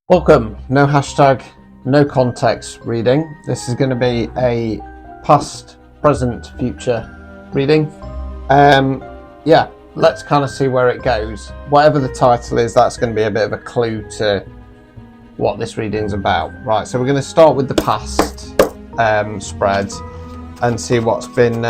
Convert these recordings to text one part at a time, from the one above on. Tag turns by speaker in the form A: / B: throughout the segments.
A: Welcome, no hashtag, no context reading. This is going to be a past, present, future reading. Yeah, let's kind of see where it goes. Whatever the title is, that's going to be a bit of a clue to what this reading's about. Right, so we're going to start with the past spread and see what's been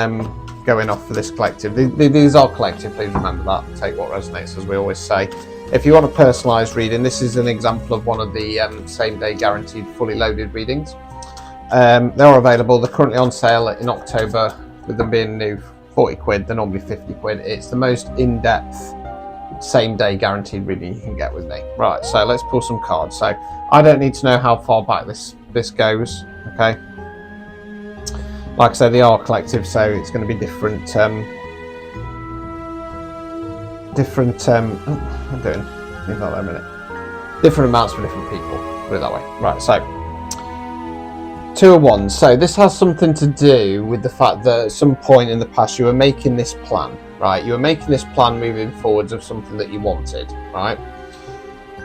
A: going off for this collective. These are collective, please remember that. Take what resonates, as we always say. If you want a personalised reading, this is an example of one of the same day guaranteed fully loaded readings. They're available. They're currently on sale in October, with them being new, 40 quid. They're normally 50 quid. It's the most in-depth same day guaranteed reading you can get with me. Right, so let's pull some cards. So I don't need to know how far back this goes, okay? Like I said, they are collective, so it's going to be different I'm doing, leave that there a minute. Different amounts for different people, put it that way. Right, so 2 of Wands. So this has something to do with the fact that at some point in the past you were making this plan, right? You were making this plan moving forwards of something that you wanted, right?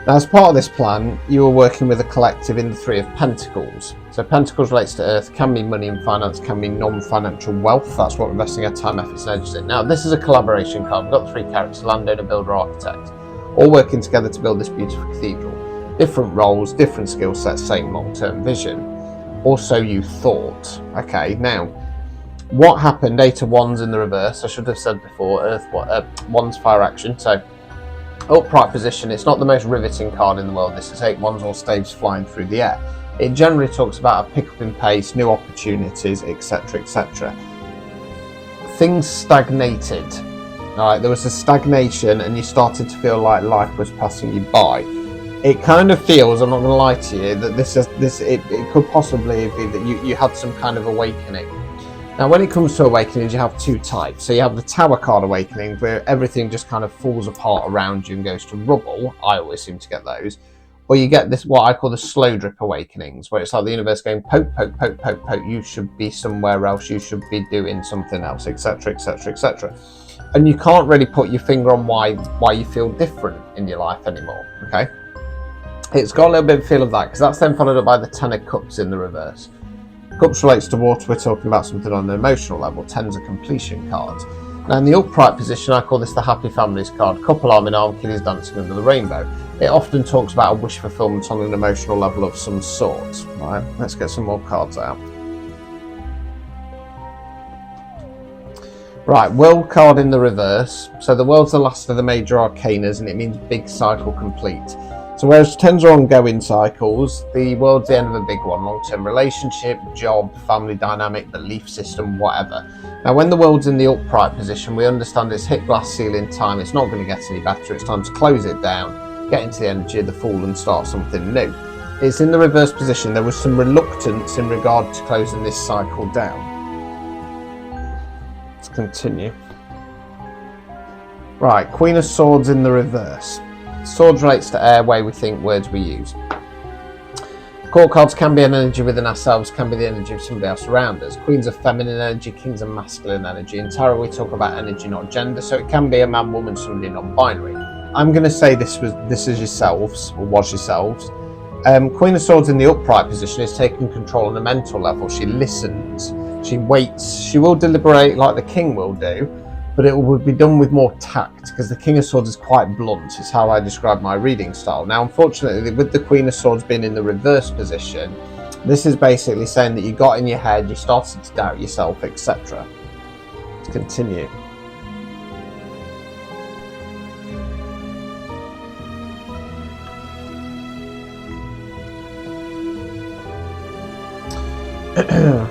A: Now, as part of this plan, you were working with a collective in the 3 of Pentacles. So Pentacles relates to Earth, can be money and finance, can be non-financial wealth. That's what we're investing our time, efforts and energies in. Now, this is a collaboration card. We've got 3 characters, landowner, builder, architect, all working together to build this beautiful cathedral. Different roles, different skill sets, same long-term vision. Also, you thought. Okay, now, what happened? 8 of Wands in the reverse. I should have said before, Earth, Wands, fire action. So upright position, it's not the most riveting card in the world. This is 8 Wands or staves flying through the air. It generally talks about a pick up in pace, new opportunities, etc, etc. Things stagnated. Alright, there was a stagnation and you started to feel like life was passing you by. It kind of feels, I'm not going to lie to you, that it could possibly be that you had some kind of awakening. Now, when it comes to awakenings, you have 2 types. So you have the Tower card awakening, where everything just kind of falls apart around you and goes to rubble. I always seem to get those. Or you get this, what I call the slow drip awakenings, where it's like the universe going poke, poke, poke, poke, poke. You should be somewhere else. You should be doing something else, etc, etc, etc. And you can't really put your finger on why you feel different in your life anymore. Okay, it's got a little bit of feel of that, because that's then followed up by the 10 of Cups in the reverse. Cups relates to water. We're talking about something on an emotional level. 10's a completion card. Now, in the upright position, I call this the Happy Families card. Couple arm in arm, kiddies dancing under the rainbow. It often talks about a wish fulfillment on an emotional level of some sort. Right, let's get some more cards out. Right, World card in the reverse. So the World's the last of the major arcanas, and it means big cycle complete. So whereas 10s are ongoing cycles, the World's the end of a big one. Long-term relationship, job, family dynamic, belief system, whatever. Now, when the World's in the upright position, we understand it's hit glass ceiling time. It's not going to get any better. It's time to close it down, get into the energy of the Fool and start something new. It's in the reverse position. There was some reluctance in regard to closing this cycle down. Let's continue. Right, Queen of Swords in the reverse. Swords relates to air, way we think, words we use. Court cards can be an energy within ourselves, can be the energy of somebody else around us. Queens are feminine energy, kings are masculine energy. In tarot, we talk about energy, not gender, so it can be a man, woman, somebody non-binary. I'm going to say this is yourselves, or was yourselves. Queen of Swords in the upright position is taking control on a mental level. She listens, she waits, she will deliberate like the king will do, but it will be done with more tact, because the King of Swords is quite blunt. It's how I describe my reading style. Now, unfortunately, with the Queen of Swords being in the reverse position, this is basically saying that you got in your head, you started to doubt yourself, etc. Let's continue.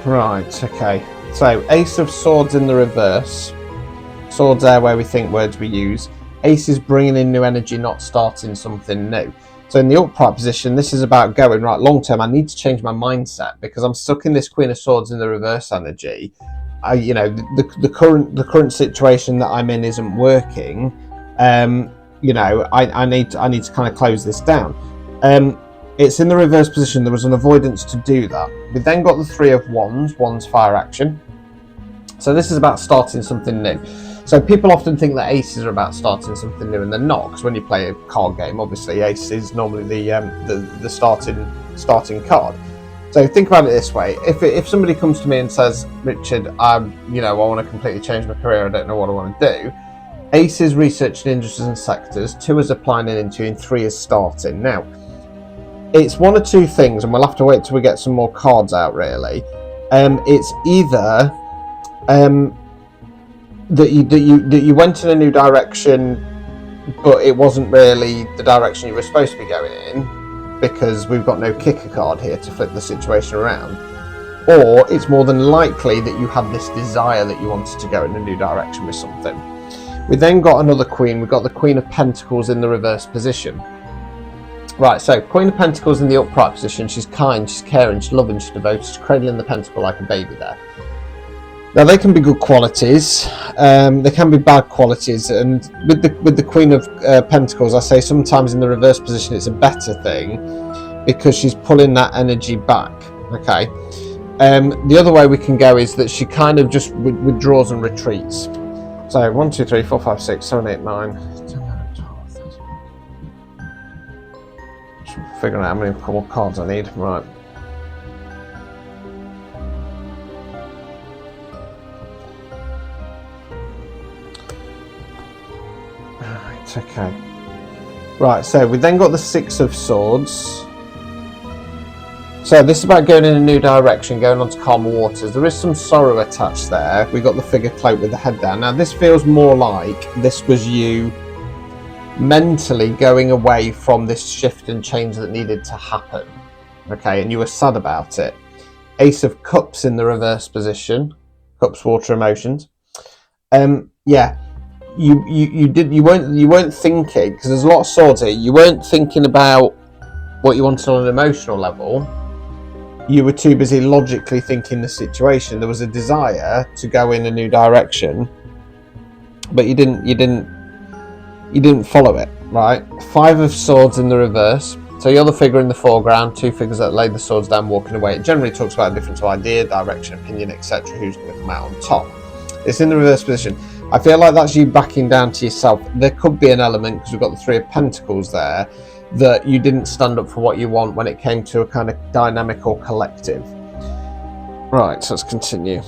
A: Right, okay. So, Ace of Swords in the reverse. Swords air, where we think, words we use. Ace is bringing in new energy, not starting something new. So in the upright position, this is about going, right, long term, I need to change my mindset because I'm stuck in this Queen of Swords in the reverse energy. The current situation that I'm in isn't working. I need to kind of close this down. It's in the reverse position. There was an avoidance to do that. We then got the 3 of Wands, Wands fire action. So this is about starting something new. So people often think that aces are about starting something new, and they're not, because when you play a card game, obviously ace is normally the starting card. So think about it this way: if somebody comes to me and says, "Richard, I want to completely change my career. I don't know what I want to do." Ace is researching industries and sectors. 2 is applying it into, and 3 is starting. Now, it's one or two things, and we'll have to wait till we get some more cards out. Really, it's either that you went in a new direction, but it wasn't really the direction you were supposed to be going in, because we've got no kicker card here to flip the situation around. Or it's more than likely that you had this desire that you wanted to go in a new direction with something. We then got another queen. We've got the Queen of Pentacles in the reverse position. Right, so Queen of Pentacles in the upright position. She's kind, she's caring, she's loving, she's devoted, she's cradling the pentacle like a baby there. Now they can be good qualities, they can be bad qualities, and with the Queen of Pentacles, I say sometimes in the reverse position it's a better thing because she's pulling that energy back. Okay, the other way we can go is that she kind of just withdraws and retreats. So 1, 2, 3, 4, 5, 6, 7, 8, 9, 10, 11, 12, 13. Just figuring out how many more cards I need. Right. Okay. Right, so we then got the 6 of Swords. So this is about going in a new direction, going on to calmer waters. There is some sorrow attached there. We got the figure cloaked with the head down. Now this feels more like this was you mentally going away from this shift and change that needed to happen. Okay, and you were sad about it. Ace of Cups in the reverse position. Cups, water, emotions. Yeah. You weren't thinking, because there's a lot of swords here. You weren't thinking about what you wanted on an emotional level. You were too busy logically thinking the situation. There was a desire to go in a new direction, but you didn't follow it, right? 5 of Swords in the reverse. So you're the figure in the foreground, 2 figures that lay the swords down walking away. It generally talks about a difference of idea, direction, opinion, etc. Who's going to come out on top. It's in the reverse position. I feel like that's you backing down to yourself. There could be an element, because we've got the 3 of Pentacles there, that you didn't stand up for what you want when it came to a kind of dynamic or collective. Right, so let's continue.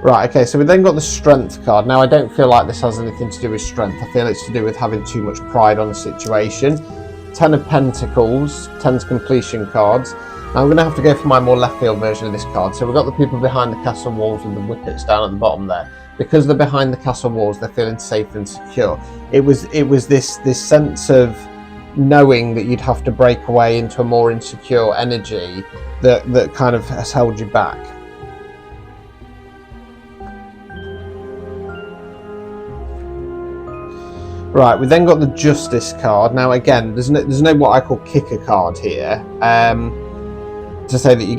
A: Right, okay, so we then got the Strength card. Now, I don't feel like this has anything to do with strength. I feel it's to do with having too much pride on the situation. 10 of Pentacles, 10's completion cards. Now I'm going to have to go for my more left field version of this card. So we've got the people behind the castle walls with the whippets down at the bottom there. Because they're behind the castle walls, they're feeling safe and secure. It was this sense of knowing that you'd have to break away into a more insecure energy that kind of has held you back. Right, we then got the Justice card. Now again, there's no what I call kicker card here. To say that you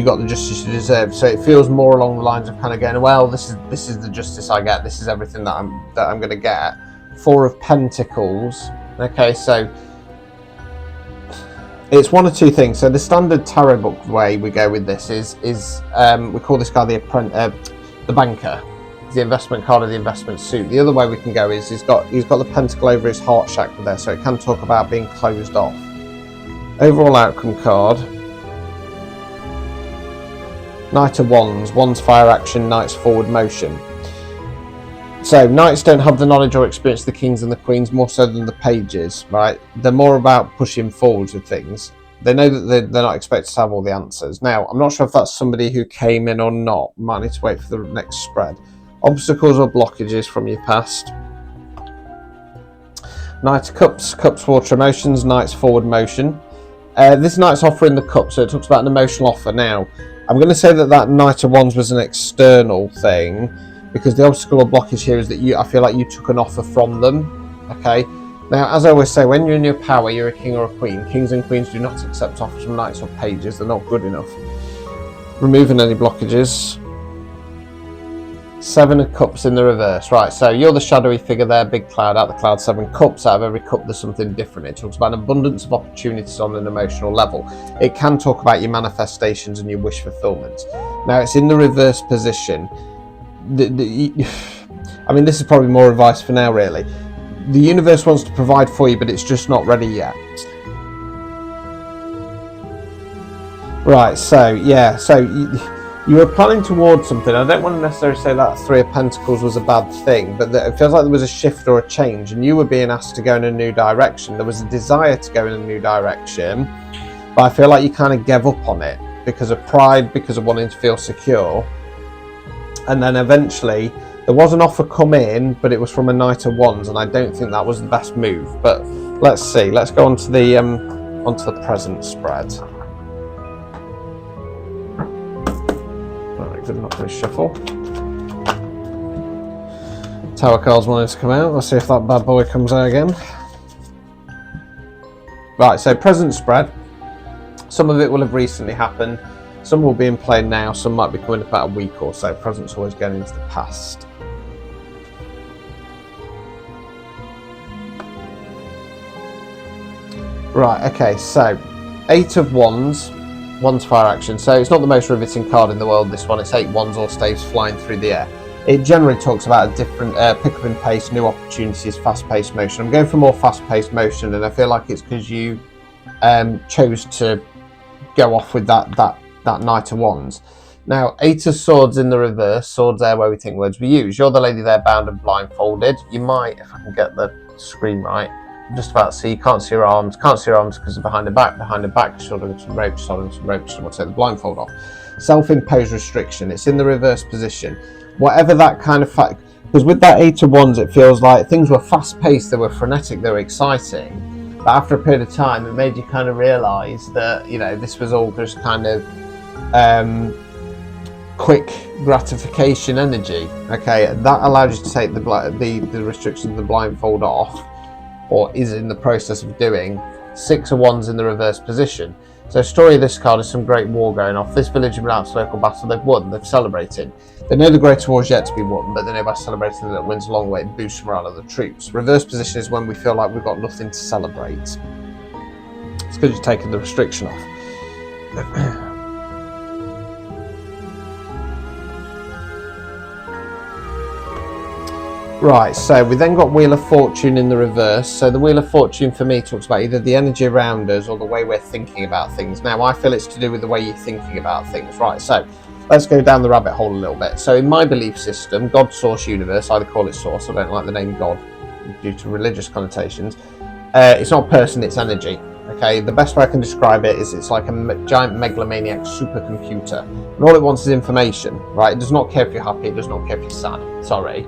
A: got the justice you deserve, so it feels more along the lines of kind of going, well, this is the justice I get. This is everything that I'm going to get. 4 of Pentacles. Okay, so it's one or two things. So the standard tarot book way we go with this is we call this guy the banker, the investment card of the investment suit. The other way we can go is he's got the pentacle over his heart chakra there, so it can talk about being closed off. Overall outcome card. Knight of Wands, Wands fire action, Knight's forward motion. So Knights don't have the knowledge or experience of the kings and the queens, more so than the pages, right? They're more about pushing forwards with things. They know that they're not expected to have all the answers. Now, I'm not sure if that's somebody who came in or not. Might need to wait for the next spread. Obstacles or blockages from your past. Knight of Cups, Cups water emotions, Knight's forward motion. This Knight's offering the cup, so it talks about an emotional offer. Now, I'm going to say that Knight of Wands was an external thing, because the obstacle or blockage here is that I feel like you took an offer from them. Okay. Now, as I always say, when you're in your power, you're a king or a queen. Kings and queens do not accept offers from knights or pages. They're not good enough. Removing any blockages. Seven of Cups in the reverse. Right, so you're the shadowy figure there, big cloud out the cloud, 7 cups. Out of every cup there's something different. It talks about an abundance of opportunities on an emotional level. It can talk about your manifestations and your wish fulfillment. Now it's in the reverse position. I mean, this is probably more advice for now, really. The universe wants to provide for you, but it's just not ready yet. Right, so yeah, so you were planning towards something. I don't want to necessarily say that 3 of Pentacles was a bad thing, but it feels like there was a shift or a change, and you were being asked to go in a new direction. There was a desire to go in a new direction, but I feel like you kind of gave up on it because of pride, because of wanting to feel secure. And then eventually there was an offer come in, but it was from a Knight of Wands, and I don't think that was the best move. But let's see. Let's go on to the present spread. Right, good enough for a shuffle. Tower cards wanted to come out. Let's see if that bad boy comes out again. Right, so present spread. Some of it will have recently happened. Some will be in play now. Some might be coming about a week or so. Present's always going into the past. Right, okay, so 8 of Wands, Wands fire action. So it's not the most riveting card in the world, this one. It's 8 Wands or staves flying through the air. It generally talks about a different pick up in pace, new opportunities, fast-paced motion. I'm going for more fast-paced motion, and I feel like it's because you chose to go off with that Knight of Wands. Now, 8 of Swords in the reverse, swords there where we think words we use. You're the lady there bound and blindfolded. You might, if I can get the screen right, just about see, you can't see your arms because they're behind the back, shouldering some rope, and we'll take the blindfold off. Self-imposed restriction, it's in the reverse position. Whatever that kind of fact, because with that 8 of Wands, it feels like things were fast-paced, they were frenetic, they were exciting, but after a period of time, it made you kind of realise that, you know, this was all just kind of quick gratification energy. Okay, that allowed you to take the restriction of the blindfold off, or is in the process of doing. 6 of Wands in the reverse position. So story of this card is some great war going off. This village announced local battle, they've won, they've celebrated. They know the greater war is yet to be won, but they know by celebrating that it wins a long way and boosts morale of the troops. Reverse position is when we feel like we've got nothing to celebrate. It's because you've taken the restriction off. Right, so we then got Wheel of Fortune in the reverse. So the Wheel of Fortune for me talks about either the energy around us or the way we're thinking about things. Now, I feel it's to do with the way you're thinking about things. Right, so let's go down the rabbit hole a little bit. So in my belief system, God, source, universe, I either call it source, I don't like the name God due to religious connotations. It's not a person, it's energy. Okay, the best way I can describe it is it's like a giant megalomaniac supercomputer. And all it wants is information, right? It does not care if you're happy, it does not care if you're sad. Sorry.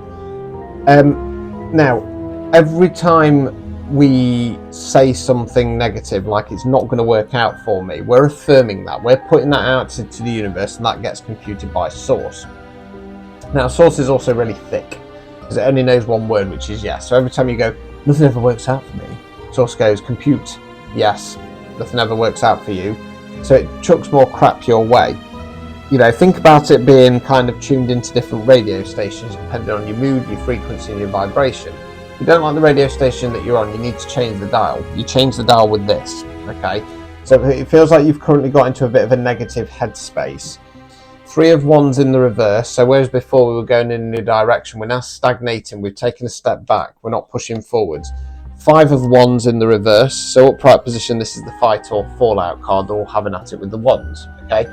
A: Now, every time we say something negative, like it's not going to work out for me, we're affirming that. We're putting that out to the universe, and that gets computed by Source. Now, Source is also really thick, because it only knows one word, which is yes. So every time you go, nothing ever works out for me, Source goes, compute, yes, nothing ever works out for you. So it chucks more crap your way. You know, think about it being kind of tuned into different radio stations depending on your mood, your frequency and your vibration. If you don't like the radio station that you're on, you need to change the dial. You change the dial with this, okay? So it feels like you've currently got into a bit of a negative headspace. 3 of Wands in the reverse, so whereas before we were going in a new direction, we're now stagnating, we've taken a step back, we're not pushing forwards. 5 of Wands in the reverse, so upright position, this is the fight or fallout card, they're all having at it with the wands, okay?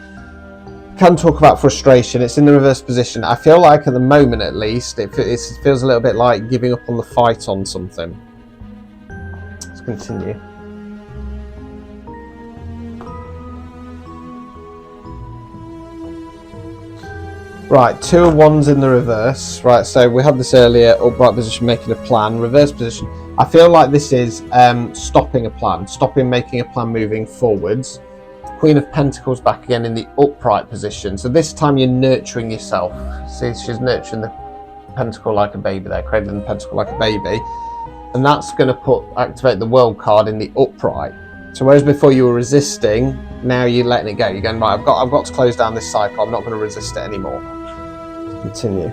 A: Can talk about frustration, it's in the reverse position. I feel like at the moment at least, it feels a little bit like giving up on the fight on something. Let's continue. Right, 2 of Wands in the reverse. Right, so we had this earlier, upright position, making a plan, reverse position. I feel like this is stopping a plan, stopping making a plan moving forwards. Queen of Pentacles back again in the upright position. So this time you're nurturing yourself. See, she's nurturing the pentacle like a baby there, cradling the pentacle like a baby. And that's going to activate the World card in the upright. So whereas before you were resisting, now you're letting it go. You're going, right, I've got to close down this cycle. I'm not going to resist it anymore. Continue.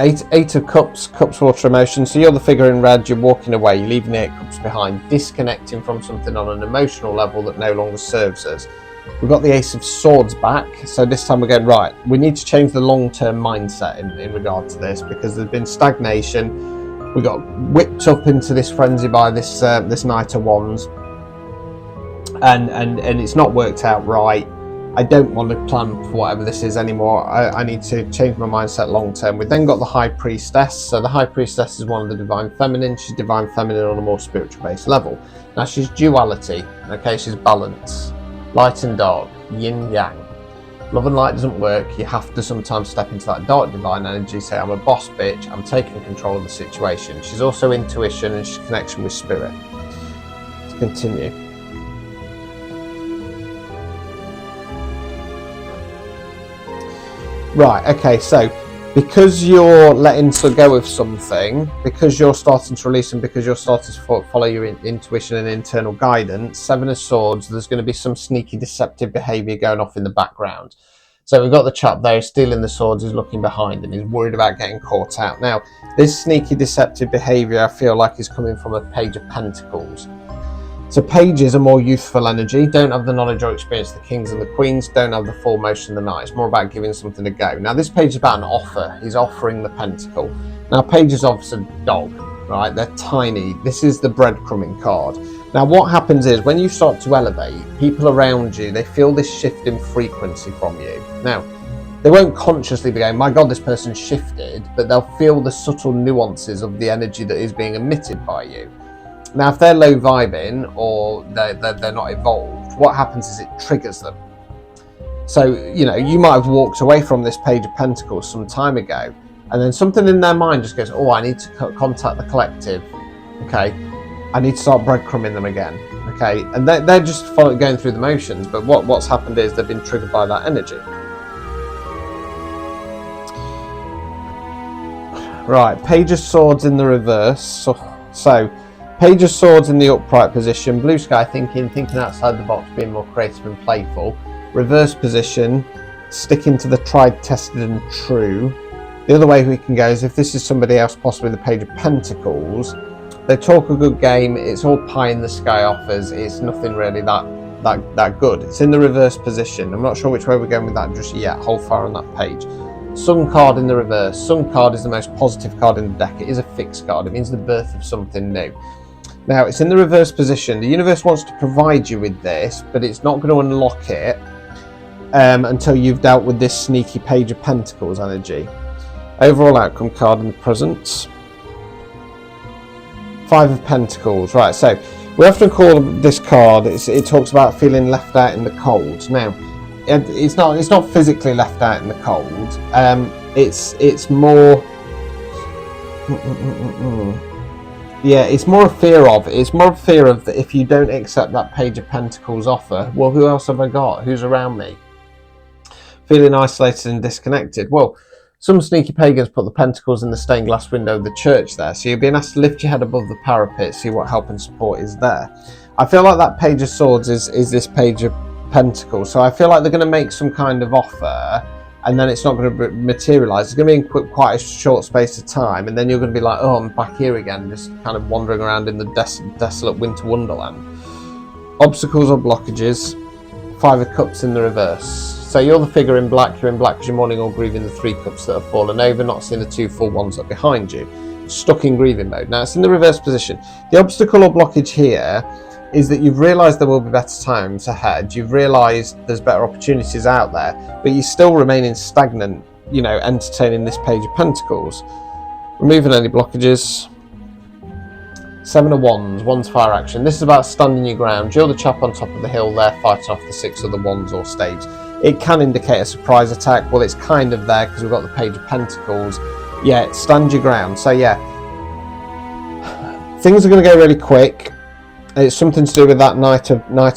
A: Eight of Cups, Cups, water, emotion. So you're the figure in red, you're walking away, you're leaving the 8 Cups behind, disconnecting from something on an emotional level that no longer serves us. We've got the Ace of Swords back, so this time we're going, right, we need to change the long-term mindset in regard to this, because there's been stagnation. We got whipped up into this frenzy by this Knight of Wands, and it's not worked out right. I don't want to plan for whatever this is anymore. I need to change my mindset long term. We've then got the High Priestess. So the High Priestess is one of the Divine Feminine. She's Divine Feminine on a more spiritual based level. Now she's duality, okay? She's balance, light and dark, yin yang. Love and light doesn't work. You have to sometimes step into that dark divine energy, say, I'm a boss bitch, I'm taking control of the situation. She's also intuition and she's connection with spirit. Let's continue. Right, okay, so because you're letting go of something, because you're starting to release and because you're starting to follow your intuition and internal guidance, 7 of Swords, there's going to be some sneaky deceptive behaviour going off in the background. So we've got the chap there, stealing the swords, he's looking behind him, he's worried about getting caught out. Now, this sneaky deceptive behaviour I feel like is coming from a Page of Pentacles. So pages are more youthful energy, don't have the knowledge or experience the kings and the queens, don't have the full motion of the knight. It's more about giving something a go. Now this page is about an offer. He's offering the pentacle. Now pages obviously dog, right? They're tiny. This is the breadcrumbing card. Now what happens is when you start to elevate, people around you, they feel this shift in frequency from you. Now, they won't consciously be going, my God, this person shifted, but they'll feel the subtle nuances of the energy that is being emitted by you. Now, if they're low vibing or they're not evolved, what happens is it triggers them. So, you know, you might have walked away from this Page of Pentacles some time ago, and then something in their mind just goes, oh, I need to contact the collective. Okay, I need to start breadcrumbing them again. Okay, and they're just going through the motions, but what's happened is they've been triggered by that energy. Right, Page of Swords in the reverse. So Page of Swords in the upright position, blue sky thinking outside the box, being more creative and playful. Reverse position, sticking to the tried, tested and true. The other way we can go is if this is somebody else, possibly the Page of Pentacles, they talk a good game, it's all pie in the sky offers, it's nothing really that good. It's in the reverse position. I'm not sure which way we're going with that just yet, hold fire on that page. Sun card in the reverse. Sun card is the most positive card in the deck. It is a fixed card, it means the birth of something new. Now, it's in the reverse position. The universe wants to provide you with this, but it's not going to unlock it until you've dealt with this sneaky Page of Pentacles energy. Overall outcome card in the present. 5 of Pentacles. Right, so we often call this card, it talks about feeling left out in the cold. Now, it's not physically left out in the cold. It's more... Yeah, it's more a fear of that if you don't accept that Page of Pentacles offer, well, who else have I got? Who's around me? Feeling isolated and disconnected. Well, some sneaky pagans put the pentacles in the stained glass window of the church there, so you're being asked to lift your head above the parapet, see what help and support is there. I feel like that Page of Swords is this Page of Pentacles, so I feel like they're going to make some kind of offer, and then it's not going to materialise. It's going to be in quite a short space of time, and then you're going to be like, oh, I'm back here again, just kind of wandering around in the desolate winter wonderland. Obstacles or blockages. 5 of Cups in the reverse. So you're the figure in black, you're in black because you're mourning or grieving the 3 cups that have fallen over, not seeing the 2 full ones that are behind you. Stuck in grieving mode. Now it's in the reverse position. The obstacle or blockage here is that you've realised there will be better times ahead, you've realised there's better opportunities out there, but you're still remaining stagnant, you know, entertaining this Page of Pentacles. Removing any blockages. 7 of Wands, Wands fire action. This is about standing your ground. You're the chap on top of the hill there fighting off the 6 of the Wands or staves. It can indicate a surprise attack. Well, it's kind of there because we've got the Page of Pentacles. Yeah, stand your ground. So yeah, things are going to go really quick. It's something to do with that Knight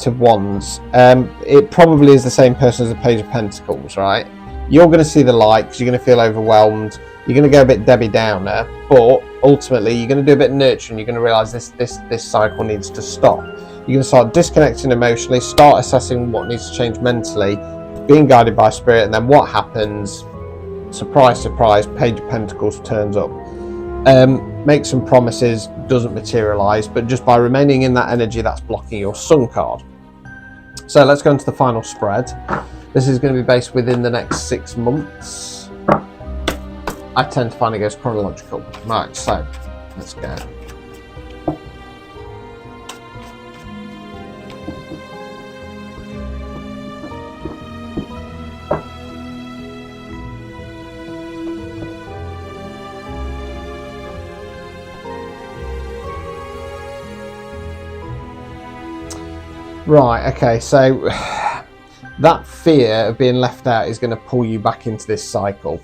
A: of Wands. It probably is the same person as the Page of Pentacles, right? You're going to see the light because you're going to feel overwhelmed. You're going to go a bit Debbie Downer, but ultimately you're going to do a bit of nurturing. You're going to realise this cycle needs to stop. You're going to start disconnecting emotionally, start assessing what needs to change mentally, being guided by spirit, and then what happens? Surprise, surprise, Page of Pentacles turns up. Makes some promises, doesn't materialize, but just by remaining in that energy, that's blocking your Sun card. So let's go into the final spread. This is going to be based within the next 6 months. I tend to find it goes chronological. Right, so let's go. Right, okay, so that fear of being left out is going to pull you back into this cycle.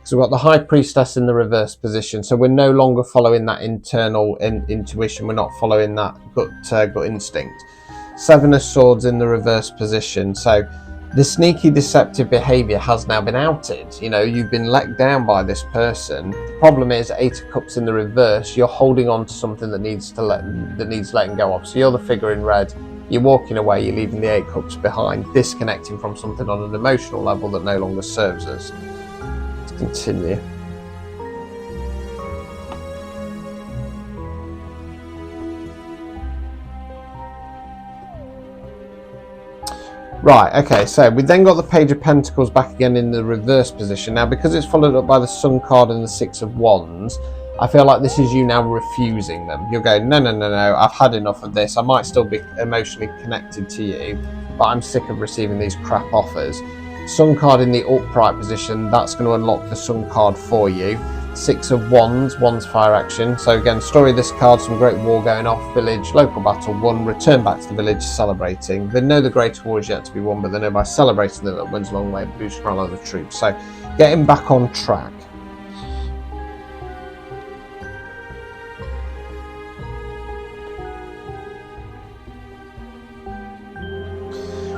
A: So we've got the High Priestess in the reverse position, so we're no longer following that internal intuition, we're not following that gut instinct. Seven of Swords in the reverse position, so the sneaky deceptive behaviour has now been outed. You know, you've been let down by this person. The problem is Eight of Cups in the reverse, you're holding on to something that needs letting go of. So you're the figure in red. You're walking away, you're leaving the Eight Cups behind, disconnecting from something on an emotional level that no longer serves us. Let's continue. Right, okay, so we then got the Page of Pentacles back again in the reverse position. Now, because it's followed up by the Sun card and the Six of Wands, I feel like this is you now refusing them. You're going, no, I've had enough of this. I might still be emotionally connected to you, but I'm sick of receiving these crap offers. Sun card in the upright position, that's going to unlock the Sun card for you. Six of Wands, Wands fire action. So again, story of this card, some great war going off, village, local battle won, return back to the village celebrating. They know the greater war is yet to be won, but they know by celebrating that wins a long way, boost morale of the troops. So getting back on track.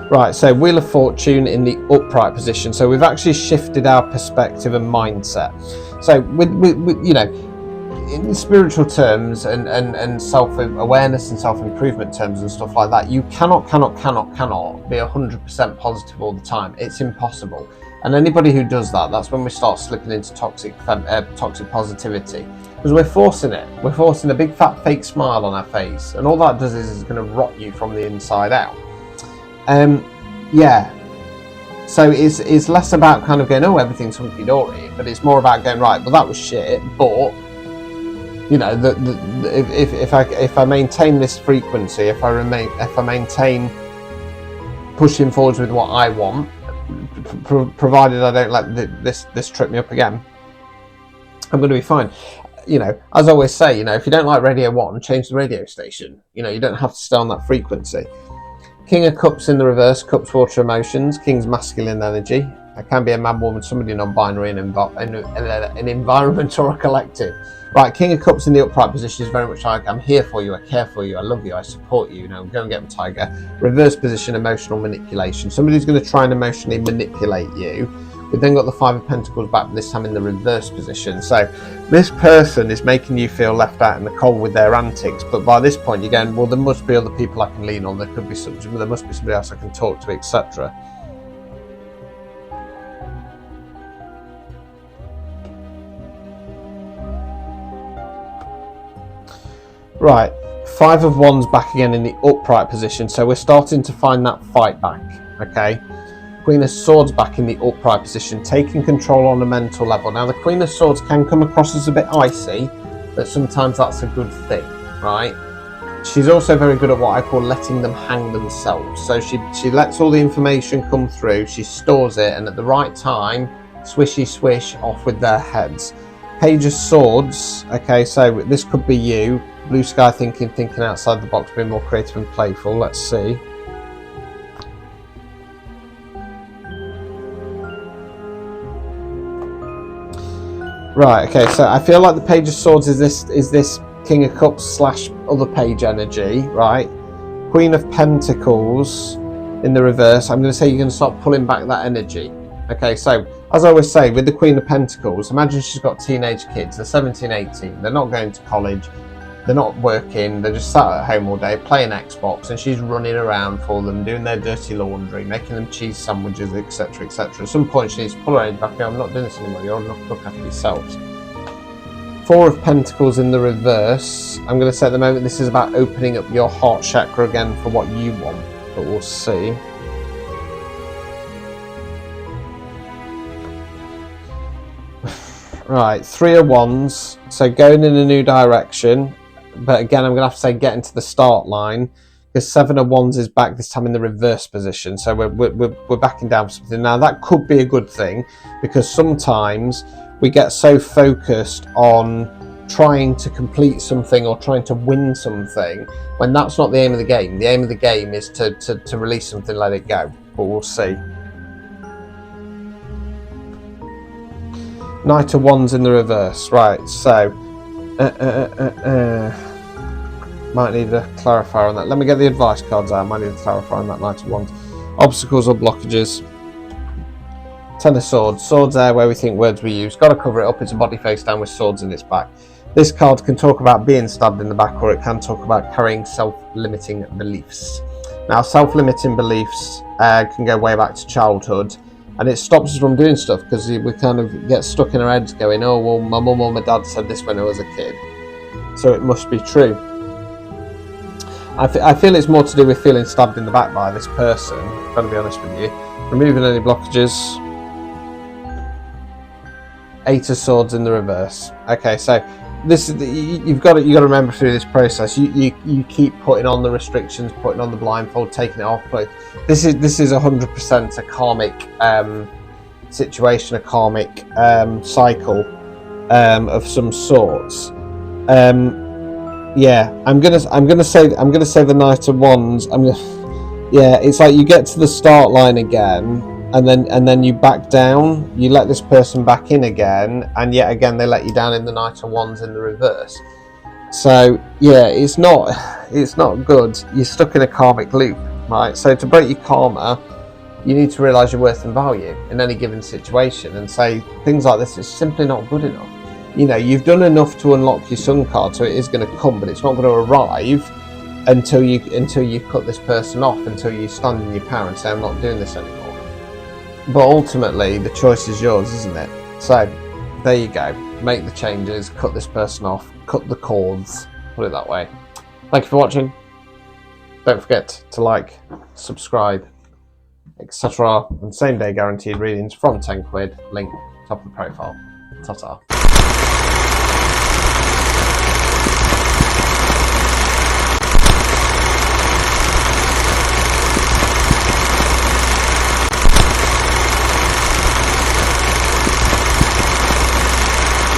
A: Right, so Wheel of Fortune in the upright position. So we've actually shifted our perspective and mindset. So with you know, in spiritual terms and self-awareness and self-improvement terms and stuff like that, you cannot be 100% positive all the time. It's impossible. And anybody who does that, that's when we start slipping into toxic positivity. Because we're forcing it. We're forcing a big fat fake smile on our face. And all that does is going to rot you from the inside out. Yeah, so it's less about kind of going, oh, everything's hunky-dory, but it's more about going, right, well, that was shit, but you know, if I maintain this frequency, if I maintain pushing forwards with what I want, provided I don't let this trip me up again, I'm going to be fine. You know, as I always say, you know, if you don't like Radio 1, change the radio station. You know, you don't have to stay on that frequency. King of Cups in the reverse, Cups, water, emotions. King's masculine energy. I can be a man, woman, somebody non-binary, an environment or a collective. Right, King of Cups in the upright position is very much like, I'm here for you, I care for you, I love you, I support you, you know, go and get my tiger. Reverse position, emotional manipulation. Somebody's going to try and emotionally manipulate you. We've then got the Five of Pentacles back, this time in the reverse position. So this person is making you feel left out in the cold with their antics, but by this point you're going, well, there must be other people I can lean on, there must be somebody else I can talk to, etc. Right, Five of Wands back again in the upright position, so we're starting to find that fight back, okay? Queen of Swords back in the upright position, taking control on a mental level. Now, the Queen of Swords can come across as a bit icy, but sometimes that's a good thing, right? She's also very good at what I call letting them hang themselves. So she lets all the information come through, she stores it, and at the right time, swishy swish, off with their heads. Page of Swords, okay, so this could be you. Blue sky thinking outside the box, being more creative and playful. Let's see. Right, okay, so I feel like the Page of Swords is this King of Cups slash other page energy, right? Queen of Pentacles in the reverse. I'm going to say you're going to start pulling back that energy. Okay, so as I always say, with the Queen of Pentacles, imagine she's got teenage kids. They're 17, 18. They're not going to college. They're not working, they're just sat at home all day playing Xbox, and she's running around for them, doing their dirty laundry, making them cheese sandwiches, etc, etc. At some point she needs to pull her head back, I'm not doing this anymore, you're old enough to look after yourselves. Four of Pentacles in the reverse. I'm going to say at the moment this is about opening up your heart chakra again for what you want, but we'll see. Right, Three of Wands, so going in a new direction. But again, I'm going to have to say get into the start line, because Seven of Wands is back, this time in the reverse position. So we're backing down for something. Now, that could be a good thing, because sometimes we get so focused on trying to complete something or trying to win something, when that's not the aim of the game. The aim of the game is to release something, let it go. But we'll see. Knight of Wands in the reverse. Right, so... might need a clarifier on that. Let me get the advice cards out. Might need a clarifier on that Knight of Wands. Obstacles or blockages. Ten of Swords. Swords there where we think words we use. Got to cover it up. It's a body face down with swords in its back. This card can talk about being stabbed in the back, or it can talk about carrying self-limiting beliefs. Now, self-limiting beliefs can go way back to childhood, and it stops us from doing stuff because we kind of get stuck in our heads going, oh, well, my mum or my dad said this when I was a kid, so it must be true. I feel it's more to do with feeling stabbed in the back by this person, I've got to be honest with you. Removing any blockages. Eight of Swords in the reverse. Okay, so this is you've got to remember through this process. You keep putting on the restrictions, putting on the blindfold, taking it off. But this is 100% a karmic situation, a karmic cycle of some sorts. Yeah, I'm gonna say the Knight of Wands. Yeah, it's like you get to the start line again, and then you back down. You let this person back in again, and yet again they let you down in the Knight of Wands in the reverse. So yeah, it's not good. You're stuck in a karmic loop, right? So to break your karma, you need to realise your worth and value in any given situation, and say things like this is simply not good enough. You know, you've done enough to unlock your Sun card, so it is going to come, but it's not going to arrive until you cut this person off, until you stand in your power and say, I'm not doing this anymore. But ultimately, the choice is yours, isn't it? So, there you go. Make the changes, cut this person off, cut the cords, put it that way. Thank you for watching. Don't forget to like, subscribe, etc. And same day guaranteed readings from £10. Link top of the profile. Ta-ta.